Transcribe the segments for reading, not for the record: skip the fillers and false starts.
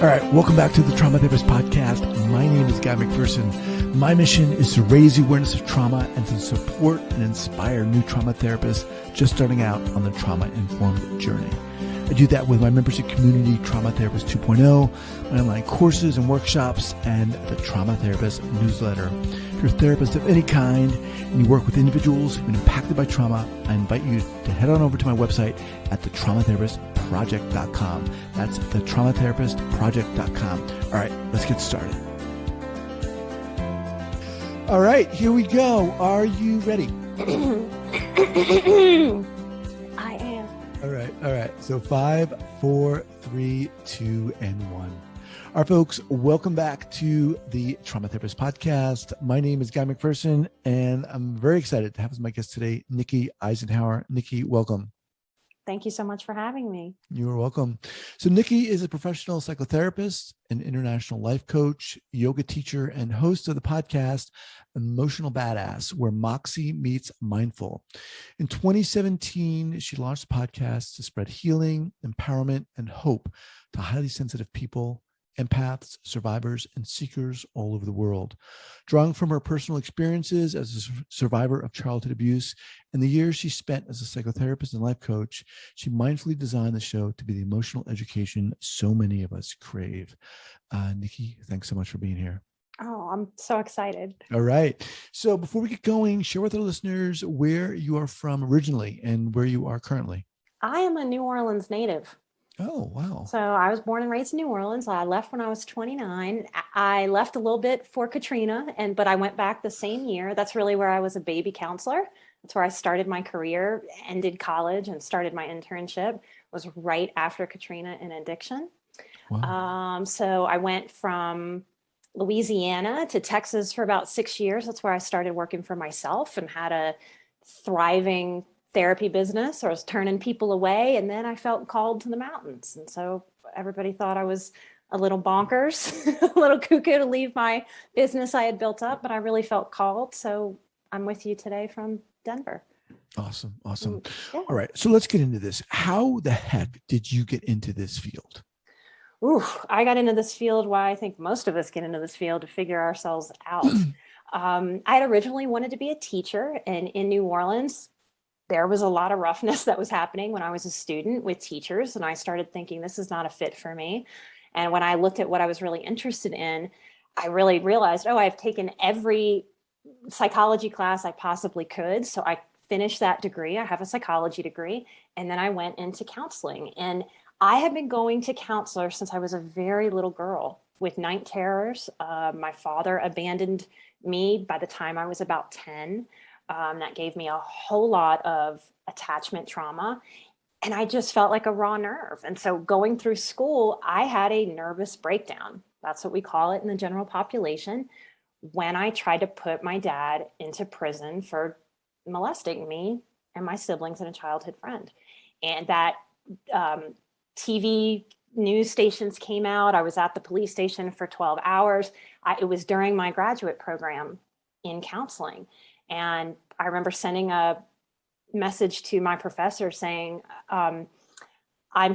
All right, welcome back to the Trauma Therapist Podcast. My name is Guy McPherson. My mission is to raise the awareness of trauma and to support and inspire new trauma therapists just starting out on the trauma-informed journey. I do that with my membership community, Trauma Therapist 2.0, my online courses and workshops, and the Trauma Therapist newsletter. If you're a therapist of any kind and you work with individuals who've been impacted by trauma, I invite you to head on over to my website at thetraumatherapistproject.com. That's thetraumatherapistproject.com. All right, let's get started. All right, here we go. Are you ready? I am. All right. So 5, 4, 3, 2, and 1. All right, folks, welcome back to the Trauma Therapist Podcast. My name is Guy McPherson, and I'm very excited to have as my guest today, Nikki Eisenhauer. Nikki, welcome. Thank you so much for having me. You are welcome. So Nikki is a professional psychotherapist, an international life coach, yoga teacher, and host of the podcast Emotional Badass, where Moxie Meets Mindful. In 2017, she launched the podcast to spread healing, empowerment, and hope to highly sensitive people, empaths, survivors, and seekers all over the world. Drawing from her personal experiences as a survivor of childhood abuse and the years she spent as a psychotherapist and life coach, she mindfully designed the show to be the emotional education so many of us crave. Nikki, thanks so much for being here. Oh, I'm so excited. All right. So before we get going, share with our listeners where you are from originally and where you are currently. I am a New Orleans native. Oh, wow. So I was born and raised in New Orleans. I left when I was 29. I left a little bit for Katrina, but I went back the same year. That's really where I was a baby counselor. That's where I started my career, ended college, and started my internship. It was right after Katrina in addiction. Wow. So I went from Louisiana to Texas for about 6 years. That's where I started working for myself and had a thriving therapy business. Or I was turning people away, and then I felt called to the mountains. And so everybody thought I was a little bonkers, a little cuckoo to leave my business I had built up, but I really felt called. So I'm with you today from Denver. Awesome. Yeah. All right. So let's get into this. How the heck did you get into this field? I got into this field why I think most of us get into this field to figure ourselves out. I had originally wanted to be a teacher, and in New Orleans, there was a lot of roughness that was happening when I was a student with teachers, and I started thinking this is not a fit for me. And when I looked at what I was really interested in, I really realized, I've taken every psychology class I possibly could. So I finished that degree. I have a psychology degree, and then I went into counseling. And I had been going to counselors since I was a very little girl with night terrors. My father abandoned me by the time I was about 10. That gave me a whole lot of attachment trauma, and I just felt like a raw nerve. And so going through school, I had a nervous breakdown. That's what we call it in the general population, when I tried to put my dad into prison for molesting me and my siblings and a childhood friend. And that TV news stations came out. I was at the police station for 12 hours. It was during my graduate program in counseling. And I remember sending a message to my professor saying, I'm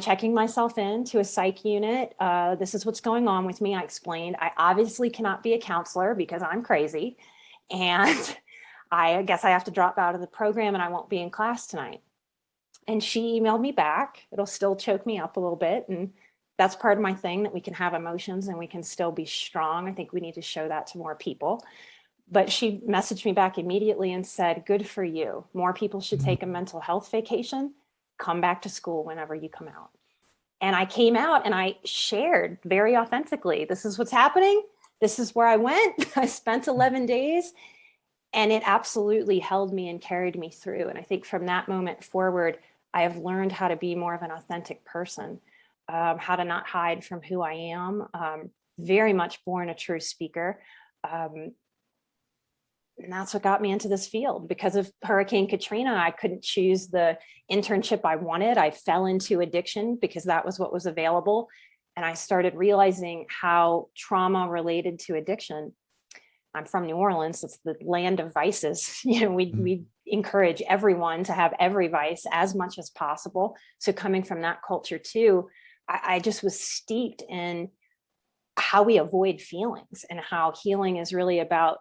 checking myself into a psych unit. This is what's going on with me. I explained, I obviously cannot be a counselor because I'm crazy. And I guess I have to drop out of the program and I won't be in class tonight. And she emailed me back. It'll still choke me up a little bit. And that's part of my thing, that we can have emotions and we can still be strong. I think we need to show that to more people. But she messaged me back immediately and said, good for you. More people should take a mental health vacation. Come back to school whenever you come out. And I came out and I shared very authentically, this is what's happening. This is where I went. I spent 11 days and it absolutely held me and carried me through. And I think from that moment forward, I have learned how to be more of an authentic person, how to not hide from who I am. Very much born a true speaker. And that's what got me into this field. Because of Hurricane Katrina, I couldn't choose the internship I wanted. I fell into addiction because that was what was available. And I started realizing how trauma related to addiction. I'm from New Orleans. It's the land of vices. We encourage everyone to have every vice as much as possible. So coming from that culture too, I just was steeped in how we avoid feelings, and how healing is really about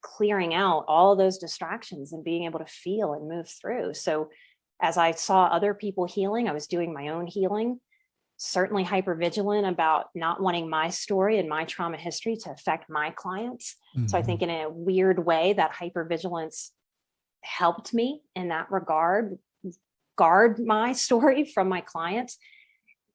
clearing out all those distractions and being able to feel and move through. So as I saw other people healing, I was doing my own healing, certainly hypervigilant about not wanting my story and my trauma history to affect my clients. So I think in a weird way that hypervigilance helped me in that regard, guard my story from my clients.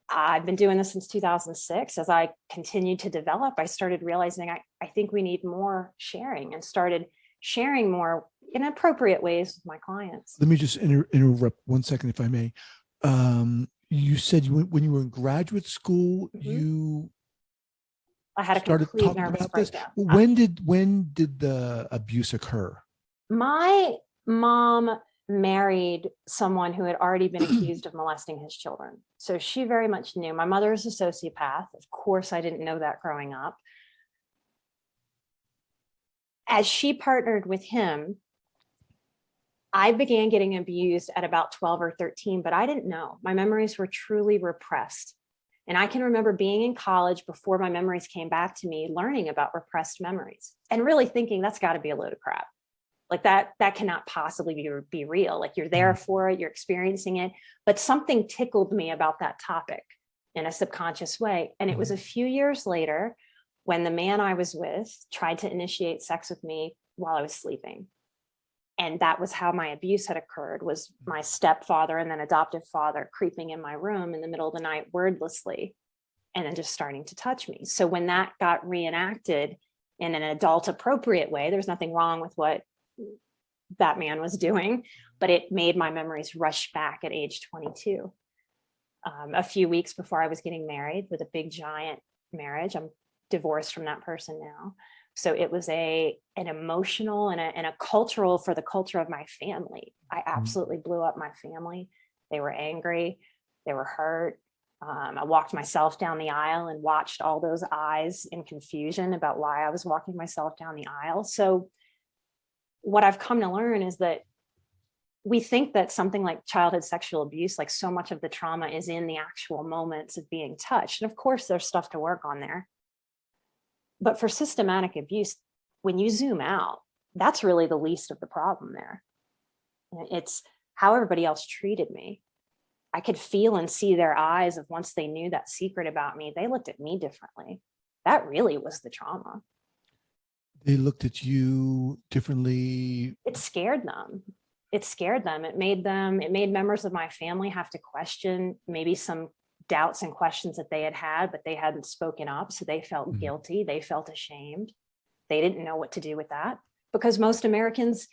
I've been doing this since 2006. As I continued to develop, I started realizing I think we need more sharing, and started sharing more in appropriate ways with my clients. Let me just interrupt 1 second, if I may. You said when you were in graduate school, I had a started complete talking nervous about this. breakdown. When did the abuse occur? My mom married someone who had already been accused of molesting his children. So she very much knew. My mother is a sociopath. Of course, I didn't know that growing up. As she partnered with him, I began getting abused at about 12 or 13, but I didn't know. My memories were truly repressed. And I can remember being in college before my memories came back to me, learning about repressed memories and really thinking that's got to be a load of crap. Like that cannot possibly be real. Like you're there for it, you're experiencing it, but something tickled me about that topic in a subconscious way. And it was a few years later when the man I was with tried to initiate sex with me while I was sleeping. And that was how my abuse had occurred, was my stepfather and then adoptive father creeping in my room in the middle of the night wordlessly, and then just starting to touch me. So when that got reenacted in an adult appropriate way, there was nothing wrong with what that man was doing, but it made my memories rush back at age 22. A few weeks before I was getting married, with a big giant marriage. I'm divorced from that person now. So it was an emotional and a cultural, for the culture of my family. I absolutely blew up my family. They were angry. They were hurt. I walked myself down the aisle and watched all those eyes in confusion about why I was walking myself down the aisle. So what I've come to learn is that we think that something like childhood sexual abuse, like so much of the trauma is in the actual moments of being touched. And of course, there's stuff to work on there. But for systematic abuse, when you zoom out, that's really the least of the problem there. It's how everybody else treated me. I could feel and see their eyes of, once they knew that secret about me, they looked at me differently. That really was the trauma. They looked at you differently. It scared them. It scared them. It made members of my family have to question maybe some doubts and questions that they had, but they hadn't spoken up. So they felt guilty. They felt ashamed. They didn't know what to do with that, because most Americans,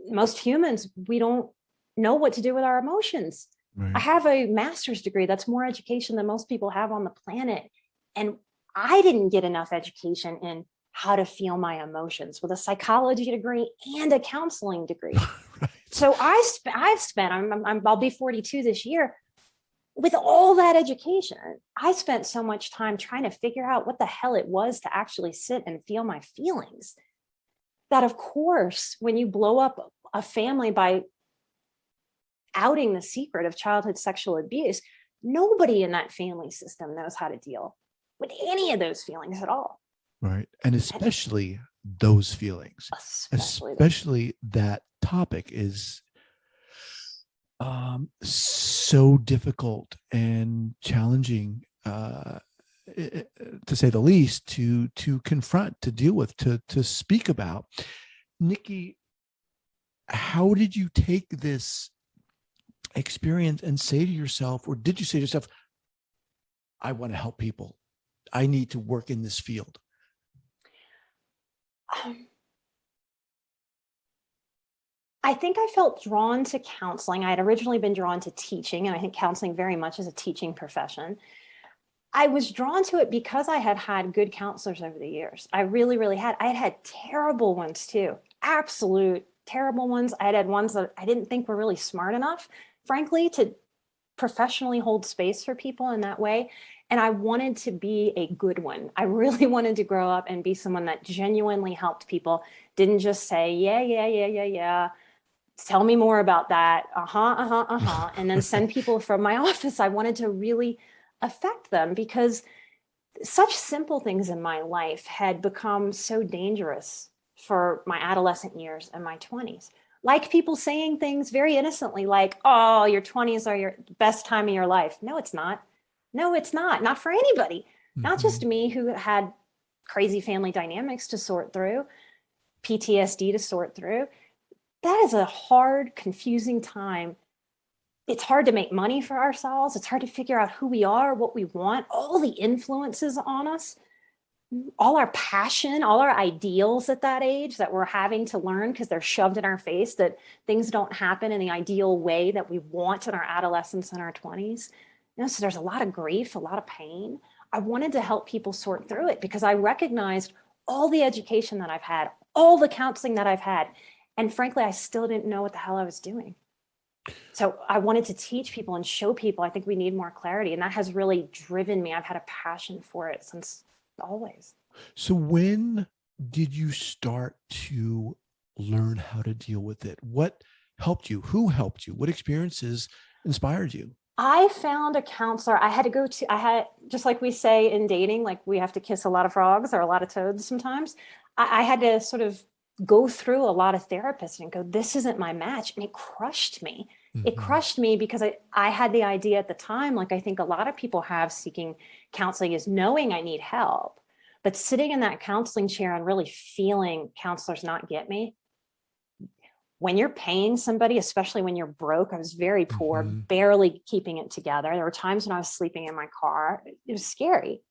most humans, we don't know what to do with our emotions. Right. I have a master's degree. That's more education than most people have on the planet. And I didn't get enough education in how to feel my emotions, with a psychology degree and a counseling degree. Right. So I've spent, I'll be 42 this year. With all that education, I spent so much time trying to figure out what the hell it was to actually sit and feel my feelings. That, of course, when you blow up a family by outing the secret of childhood sexual abuse, nobody in that family system knows how to deal with any of those feelings at all. Right. And especially those feelings, especially that topic is so difficult and challenging, to say the least, to confront, to deal with, to speak about. Nikki, how did you take this experience and say to yourself, or did you say to yourself, I want to help people, I need to work in this field? I think I felt drawn to counseling. I had originally been drawn to teaching, and I think counseling very much is a teaching profession. I was drawn to it because I had had good counselors over the years. I really, really had. I had had terrible ones too, absolute terrible ones. I had ones that I didn't think were really smart enough, frankly, to professionally hold space for people in that way. And I wanted to be a good one. I really wanted to grow up and be someone that genuinely helped people, didn't just say, yeah. Tell me more about that. And then send people from my office. I wanted to really affect them, because such simple things in my life had become so dangerous for my adolescent years and my 20s. Like people saying things very innocently, like, oh, your 20s are your best time of your life. No, it's not. No, it's not. Not for anybody. Not just me, who had crazy family dynamics to sort through, PTSD to sort through. That is a hard, confusing time. It's hard to make money for ourselves. It's hard to figure out who we are, what we want, all the influences on us, all our passion, all our ideals at that age that we're having to learn because they're shoved in our face, that things don't happen in the ideal way that we want in our adolescence and our 20s. So there's a lot of grief, a lot of pain. I wanted to help people sort through it because I recognized all the education that I've had, all the counseling that I've had. And frankly, I still didn't know what the hell I was doing. So I wanted to teach people and show people, I think we need more clarity. And that has really driven me. I've had a passion for it since always. So when did you start to learn how to deal with it? What helped you? Who helped you? What experiences inspired you? I found a counselor. I had, just like we say in dating, like we have to kiss a lot of frogs or a lot of toads sometimes. I had to sort of go through a lot of therapists and go, this isn't my match. And it crushed me. It crushed me because I had the idea at the time, like I think a lot of people have seeking counseling, is knowing I need help, but sitting in that counseling chair and really feeling counselors not get me. When you're paying somebody, especially when you're broke, I was very poor, barely keeping it together. There were times when I was sleeping in my car. It was scary.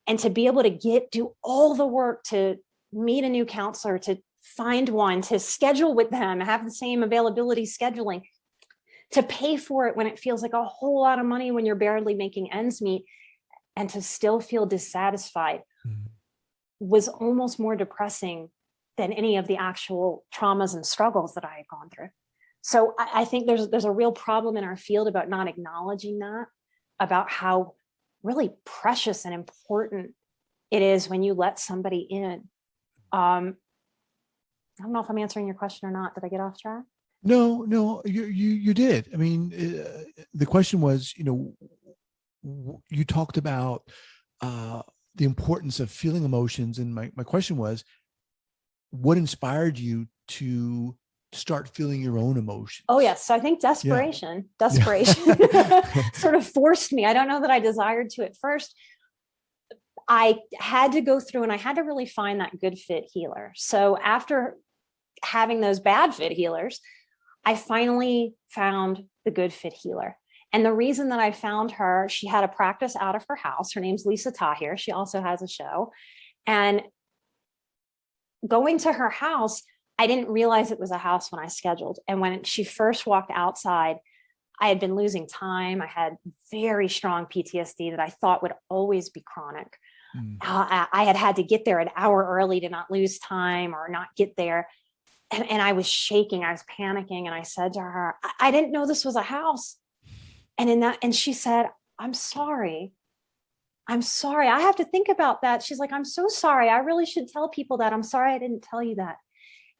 And to be able to do all the work to meet a new counselor, to find one, to schedule with them, have the same availability scheduling, to pay for it when it feels like a whole lot of money when you're barely making ends meet, and to still feel dissatisfied was almost more depressing than any of the actual traumas and struggles that I had gone through. So I think there's a real problem in our field about not acknowledging that, about how really precious and important it is when you let somebody in. I don't know if I'm answering your question or not. Did I get off track? No, you did. I mean, the question was, you talked about the importance of feeling emotions. And my question was, what inspired you to start feeling your own emotions? Oh, yes. So I think desperation sort of forced me. I don't know that I desired to at first. I had to go through and I had to really find that good fit healer. So after having those bad fit healers, I finally found the good fit healer. And the reason that I found her, she had a practice out of her house. Her name's Lisa Tahir. She also has a show. And going to her house, I didn't realize it was a house when I scheduled. And when she first walked outside, I had been losing time. I had very strong PTSD that I thought would always be chronic. I had to get there an hour early to not lose time or not get there. And I was shaking, I was panicking. And I said to her, I didn't know this was a house. And she said, I'm sorry. I have to think about that. She's like, I'm so sorry. I really should tell people that. I'm sorry I didn't tell you that.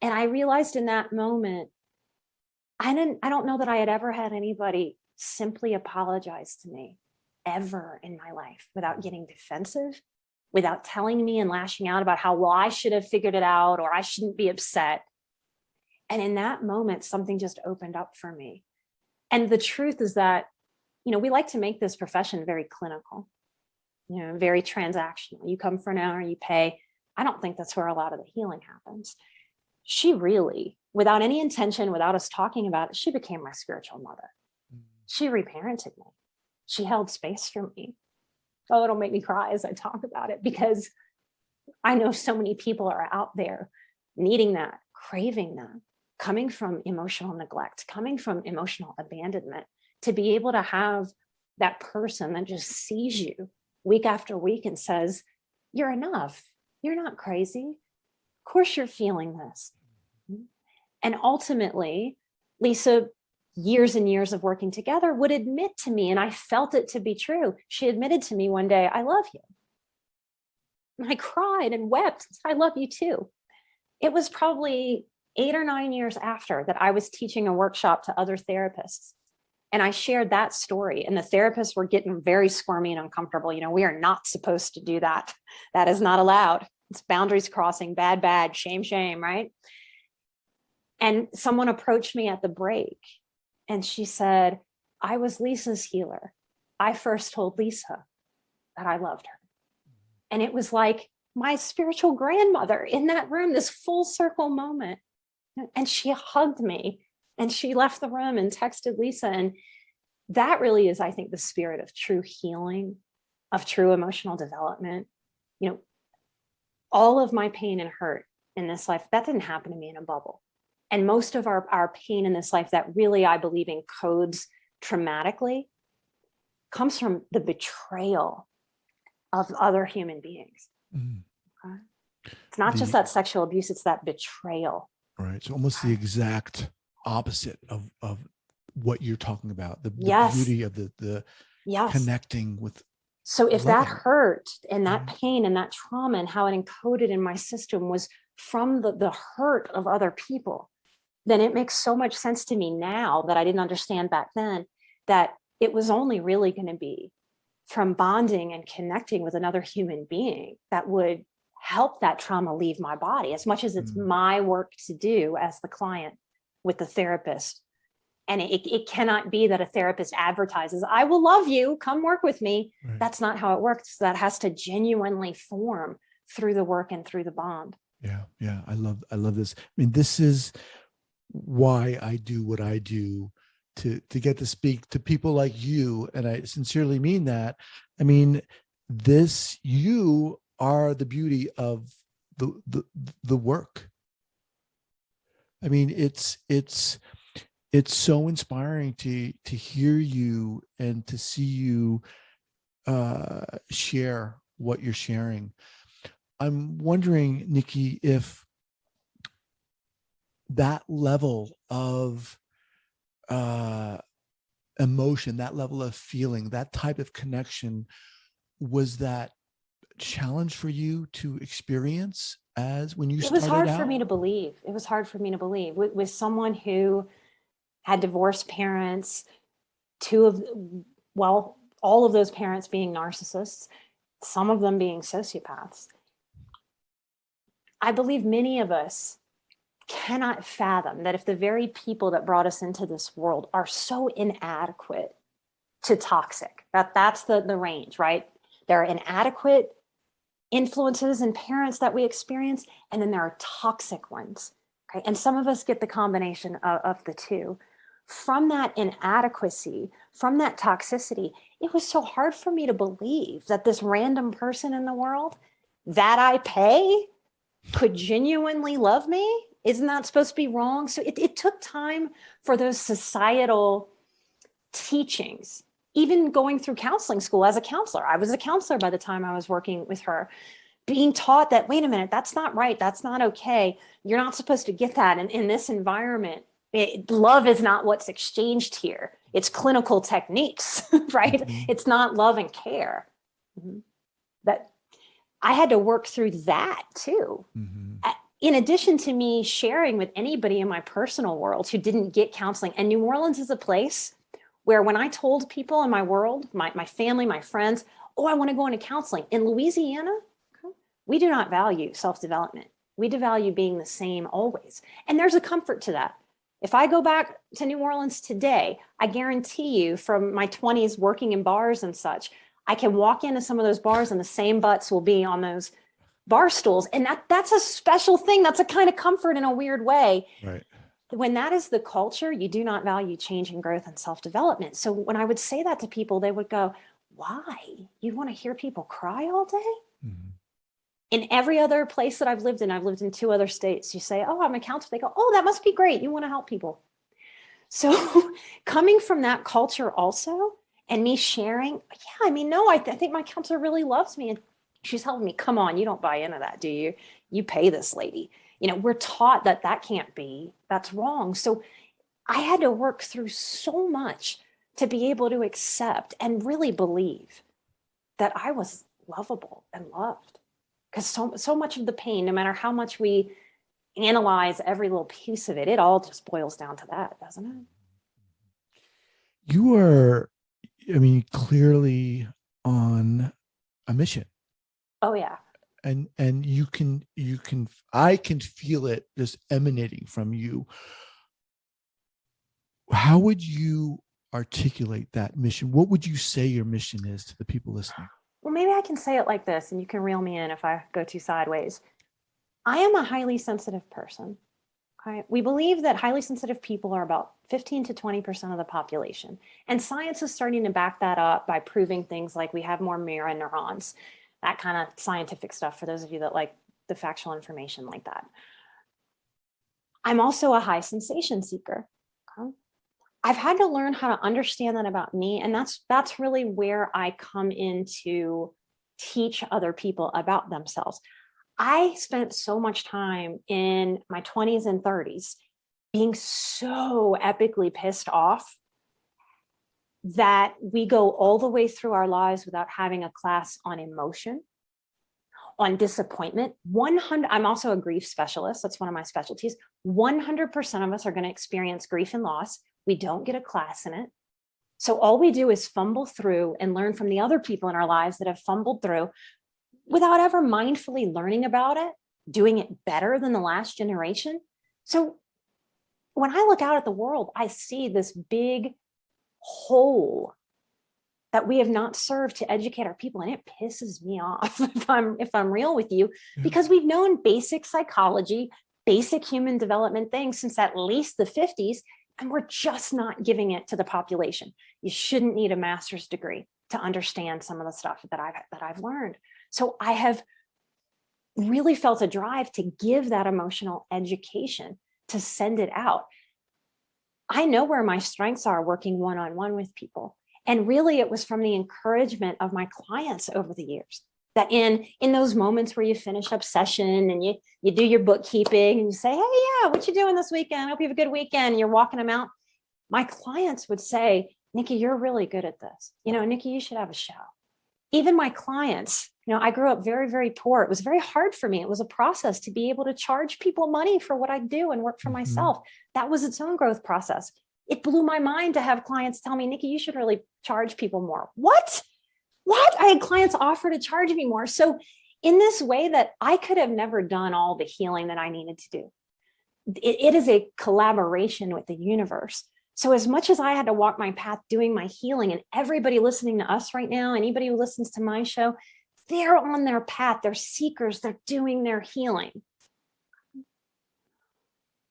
And I realized in that moment, I don't know that I had ever had anybody simply apologize to me ever in my life without getting defensive, without telling me and lashing out about how, well, I should have figured it out or I shouldn't be upset. And in that moment, something just opened up for me. And the truth is that, we like to make this profession very clinical, very transactional. You come for an hour, you pay. I don't think that's where a lot of the healing happens. She really, without any intention, without us talking about it, she became my spiritual mother. She reparented me. She held space for me. Oh, it'll make me cry as I talk about it, because I know so many people are out there needing that, craving that, coming from emotional neglect, coming from emotional abandonment, to be able to have that person that just sees you week after week and says, you're enough. You're not crazy. Of course you're feeling this. And ultimately, Lisa, years and years of working together, would admit to me, and I felt it to be true. She admitted to me one day, I love you. And I cried and wept. I love you too. It was probably 8 or 9 years after that I was teaching a workshop to other therapists. And I shared that story, and the therapists were getting very squirmy and uncomfortable. We are not supposed to do that. That is not allowed. It's boundaries crossing, bad, shame, right? And someone approached me at the break and she said, I was Lisa's healer. I first told Lisa that I loved her. And it was like my spiritual grandmother in that room, this full circle moment. And she hugged me and she left the room and texted Lisa. And that really is, I think, the spirit of true healing, of true emotional development. All of my pain and hurt in this life, that didn't happen to me in a bubble. And most of our pain in this life that really, I believe, encodes traumatically comes from the betrayal of other human beings. Mm. Okay? It's not just that sexual abuse, it's that betrayal. Right. So almost the exact opposite of what you're talking about, the beauty of the connecting with. So if that hurt and that pain and that trauma and how it encoded in my system was from the hurt of other people, then it makes so much sense to me now that I didn't understand back then, that it was only really going to be from bonding and connecting with another human being that would help that trauma leave my body, as much as it's my work to do as the client with the therapist. And it cannot be that a therapist advertises, I will love you, come work with me. Right. That's not how it works. That has to genuinely form through the work and through the bond. Yeah. I love this. I mean, this is why I do what I do, to get to speak to people like you. And I sincerely mean that. I mean, you are the beauty of the work. I mean, it's so inspiring to hear you and to see you share what you're sharing. I'm wondering, Nikki, if that level of emotion, that level of feeling, that type of connection, was that challenge for you to experience as when you started out? It was hard for me to believe. It was hard for me to believe with someone who had divorced parents, all of those parents being narcissists, some of them being sociopaths. I believe many of us cannot fathom that if the very people that brought us into this world are so inadequate to toxic, that's the range, right? There are inadequate influences and parents that we experience, and then there are toxic ones. Okay? And some of us get the combination of the two. From that inadequacy, from that toxicity, it was so hard for me to believe that this random person in the world that I pay could genuinely love me. Isn't that supposed to be wrong? So it took time for those societal teachings, even going through counseling school as a counselor. I was a counselor by the time I was working with her, being taught that, wait a minute, that's not right. That's not okay. You're not supposed to get that in this environment. Love is not what's exchanged here. It's clinical techniques, right? Mm-hmm. It's not love and care. Mm-hmm. That I had to work through that too. Mm-hmm. In addition to me sharing with anybody in my personal world who didn't get counseling. And New Orleans is a place where when I told people in my world, my family, my friends, I want to go into counseling. In Louisiana, we do not value self-development. We value being the same always. And there's a comfort to that. If I go back to New Orleans today, I guarantee you from my 20s working in bars and such, I can walk into some of those bars and the same butts will be on those bar stools. And that's a special thing. That's a kind of comfort in a weird way. Right. When that is the culture, you do not value change and growth and self-development. So when I would say that to people, they would go, why? You want to hear people cry all day? Mm-hmm. In every other place that I've lived in 2 other states, you say, I'm a counselor. They go, that must be great. You want to help people. So coming from that culture also, and me sharing, I think my counselor really loves me. And she's helping me. Come on, you don't buy into that, do you? You pay this lady. We're taught that can't be, that's wrong. So I had to work through so much to be able to accept and really believe that I was lovable and loved. Because so much of the pain, no matter how much we analyze every little piece of it, it all just boils down to that, doesn't it? You are, I mean, clearly on a mission. Oh yeah. And you can, I can feel it just emanating from you. How would you articulate that mission? What would you say your mission is to the people listening? Well, maybe I can say it like this, and you can reel me in if I go too sideways. I am a highly sensitive person. Okay? We believe that highly sensitive people are about 15 to 20% of the population. And science is starting to back that up by proving things like we have more mirror neurons, that kind of scientific stuff for those of you that like the factual information like that. I'm also a high sensation seeker. Okay? I've had to learn how to understand that about me. And that's really where I come in to teach other people about themselves. I spent so much time in my 20s and 30s being so epically pissed off that we go all the way through our lives without having a class on emotion, on disappointment. I'm also a grief specialist. That's one of my specialties. 100% of us are going to experience grief and loss. We don't get a class in it. So all we do is fumble through and learn from the other people in our lives that have fumbled through without ever mindfully learning about it, doing it better than the last generation. So when I look out at the world, I see this big hole that we have not served to educate our people. And it pisses me off if I'm real with you, because we've known basic psychology, basic human development things since at least the 50s, and we're just not giving it to the population. You shouldn't need a master's degree to understand some of the stuff that I've learned. So I have really felt a drive to give that emotional education, to send it out. I know where my strengths are working one-on-one with people. And really it was from the encouragement of my clients over the years, that in those moments where you finish up session and you do your bookkeeping and you say, hey, yeah, what you doing this weekend? I hope you have a good weekend. And you're walking them out. My clients would say, Nikki, you're really good at this. Nikki, you should have a show. Even my clients, I grew up very, very poor. It was very hard for me. It was a process to be able to charge people money for what I do and work for myself. That was its own growth process. It blew my mind to have clients tell me, Nikki, you should really charge people more. What? I had clients offer to charge me more. So in this way that I could have never done all the healing that I needed to do. It is a collaboration with the universe. So as much as I had to walk my path doing my healing, and everybody listening to us right now, anybody who listens to my show, they're on their path. They're seekers. They're doing their healing.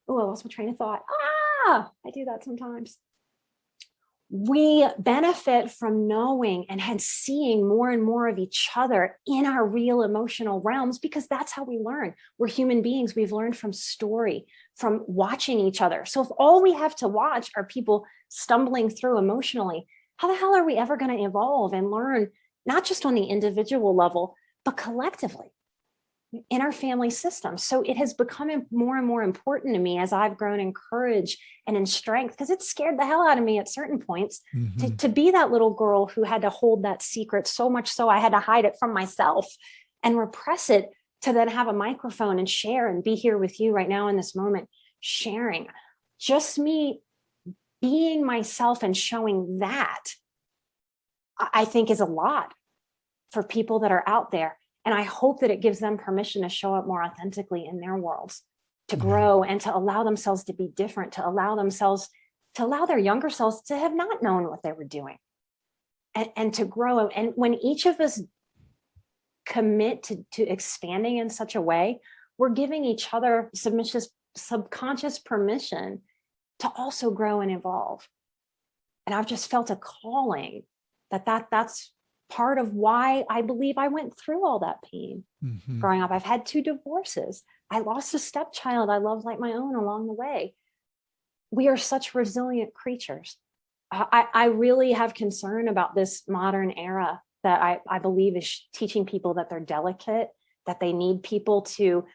Oh, I lost my train of thought. I do that sometimes. We benefit from knowing and seeing more and more of each other in our real emotional realms, because that's how we learn. We're human beings. We've learned from story, from watching each other. So if all we have to watch are people stumbling through emotionally, how the hell are we ever going to evolve and learn, not just on the individual level, but collectively in our family system? So it has become more and more important to me as I've grown in courage and in strength, because it scared the hell out of me at certain points to be that little girl who had to hold that secret so much so I had to hide it from myself and repress it, to then have a microphone and share and be here with you right now in this moment, sharing. Just me being myself and showing that, I think, is a lot for people that are out there. And I hope that it gives them permission to show up more authentically in their worlds, to grow and to allow themselves to be different, to allow their younger selves to have not known what they were doing, and to grow. And when each of us commit to expanding in such a way, we're giving each other subconscious permission to also grow and evolve. And I've just felt a calling that's part of why I believe I went through all that pain growing up. I've had 2 divorces. I lost a stepchild I loved like my own along the way. We are such resilient creatures. I really have concern about this modern era that I believe is teaching people that they're delicate, that they need people to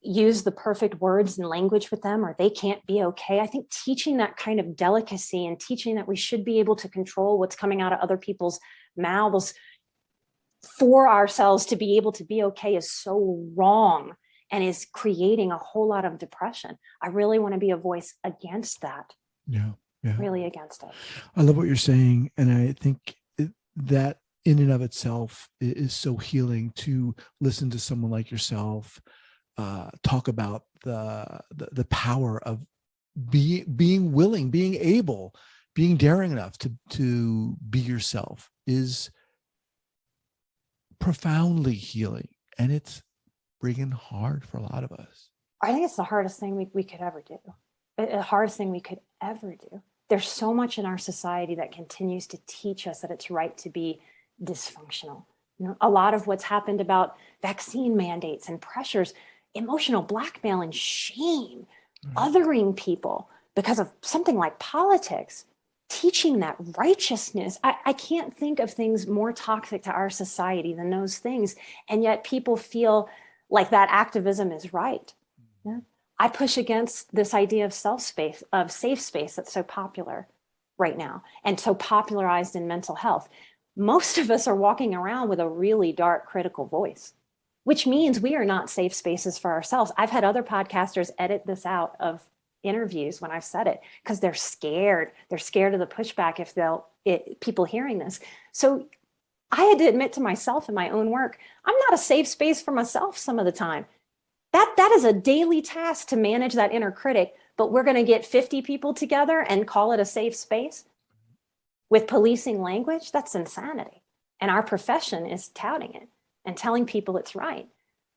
use the perfect words and language with them, or they can't be okay. I think teaching that kind of delicacy and teaching that we should be able to control what's coming out of other people's mouths for ourselves to be able to be okay is so wrong and is creating a whole lot of depression. I really want to be a voice against that. Yeah. Yeah. really against it. I love what you're saying. And I think that in and of itself is so healing to listen to someone like yourself talk about the power of being willing, being able, being daring enough to be yourself is profoundly healing. And it's friggin' hard for a lot of us. I think it's the hardest thing we could ever do. The hardest thing we could ever do. There's so much in our society that continues to teach us that it's right to be dysfunctional. You know, a lot of what's happened about vaccine mandates and pressures, emotional blackmail and shame, othering people because of something like politics, teaching that righteousness. I can't think of things more toxic to our society than those things. And yet people feel like that activism is right. Yeah. I push against this idea of safe space that's so popular right now and so popularized in mental health. Most of us are walking around with a really dark, critical voice, which means we are not safe spaces for ourselves. I've had other podcasters edit this out of interviews when I've said it because they're scared. They're scared of the pushback if people hearing this. So I had to admit to myself in my own work, I'm not a safe space for myself some of the time. That is a daily task to manage that inner critic, but we're going to get 50 people together and call it a safe space with policing language. That's insanity. And our profession is touting it and telling people it's right.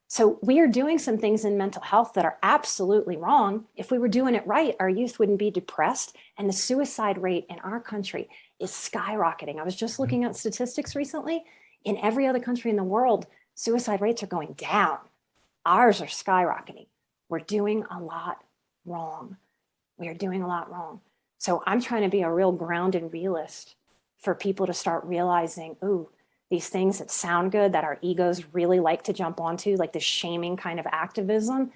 So we are doing some things in mental health that are absolutely wrong. If we were doing it right, our youth wouldn't be depressed. And the suicide rate in our country is skyrocketing. I was just looking at statistics recently. In every other country in the world, suicide rates are going down. Ours are skyrocketing. We're doing a lot wrong. We are doing a lot wrong. So I'm trying to be a real grounded realist for people to start realizing, ooh, these things that sound good, that our egos really like to jump onto, like the shaming kind of activism,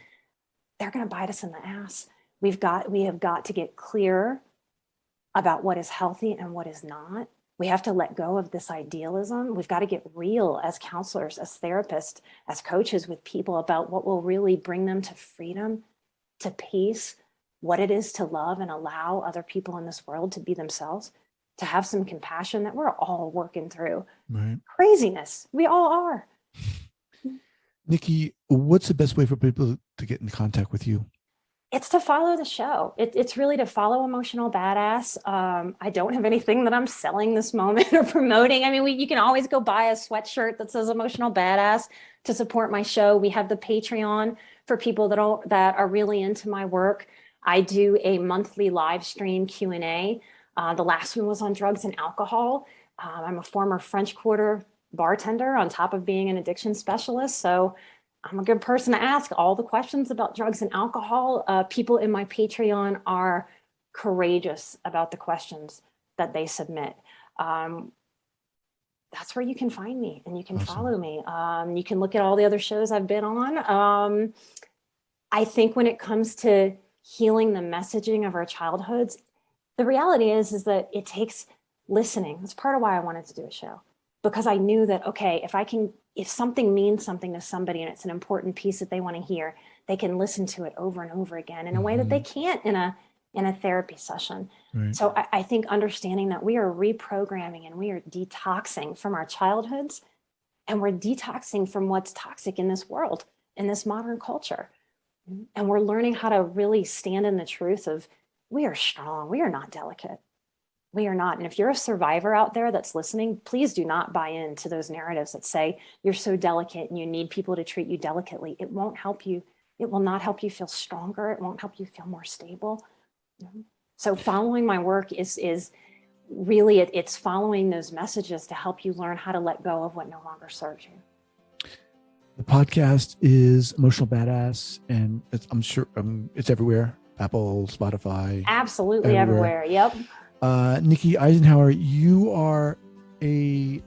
they're going to bite us in the ass. We have got to get clear about what is healthy and what is not. We have to let go of this idealism. We've got to get real as counselors, as therapists, as coaches with people about what will really bring them to freedom, to peace, what it is to love and allow other people in this world to be themselves, to have some compassion that we're all working through. Right. Craziness. We all are. Nikki, what's the best way for people to get in contact with you? It's to follow the show. It's really to follow Emotional Badass. I don't have anything that I'm selling this moment or promoting. I mean, you can always go buy a sweatshirt that says Emotional Badass to support my show. We have the Patreon for people that are really into my work. I do a monthly live stream Q&A. The last one was on drugs and alcohol. I'm a former French Quarter bartender on top of being an addiction specialist. So I'm a good person to ask all the questions about drugs and alcohol. People in my Patreon are courageous about the questions that they submit. That's where you can find me and you can follow me. You can look at all the other shows I've been on. I think when it comes to healing the messaging of our childhoods, the reality is that it takes listening. That's part of why I wanted to do a show, because I knew that, okay, if something means something to somebody and it's an important piece that they want to hear, they can listen to it over and over again in a way that they can't in a therapy session. Right. So I think understanding that we are reprogramming and we are detoxing from our childhoods, and we're detoxing from what's toxic in this world, in this modern culture. And we're learning how to really stand in the truth of, we are strong. We are not delicate. We are not. And if you're a survivor out there that's listening, please do not buy into those narratives that say you're so delicate and you need people to treat you delicately. It won't help you. It will not help you feel stronger. It won't help you feel more stable. So following my work is really, it's following those messages to help you learn how to let go of what no longer serves you. The podcast is Emotional Badass, and I'm sure it's everywhere. Apple, Spotify. Absolutely everywhere. Yep. Nikki Eisenhauer, you are a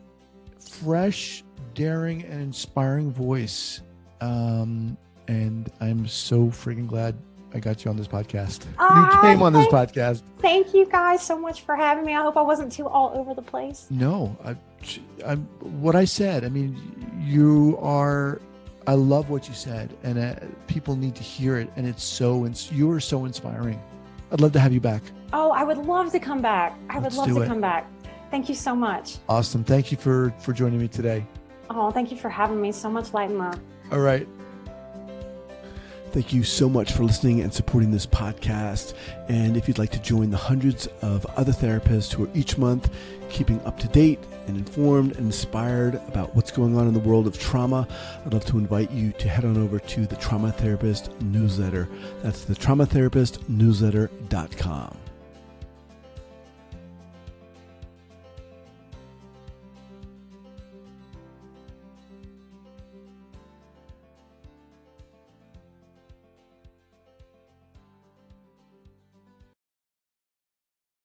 fresh, daring, and inspiring voice. And I'm so freaking glad I got you on this podcast. You came on this podcast. Thank you guys so much for having me. I hope I wasn't too all over the place. No, what I said, I mean, I love what you said, and people need to hear it. And you are so inspiring. I'd love to have you back. Oh, I would love to come back. Let's do it. Come back. Thank you so much. Awesome. Thank you for joining me today. Oh, thank you for having me. So much light and love. All right. Thank you so much for listening and supporting this podcast. And if you'd like to join the hundreds of other therapists who are each month keeping up to date and informed and inspired about what's going on in the world of trauma, I'd love to invite you to head on over to the Trauma Therapist newsletter. That's the traumatherapistnewsletter.com.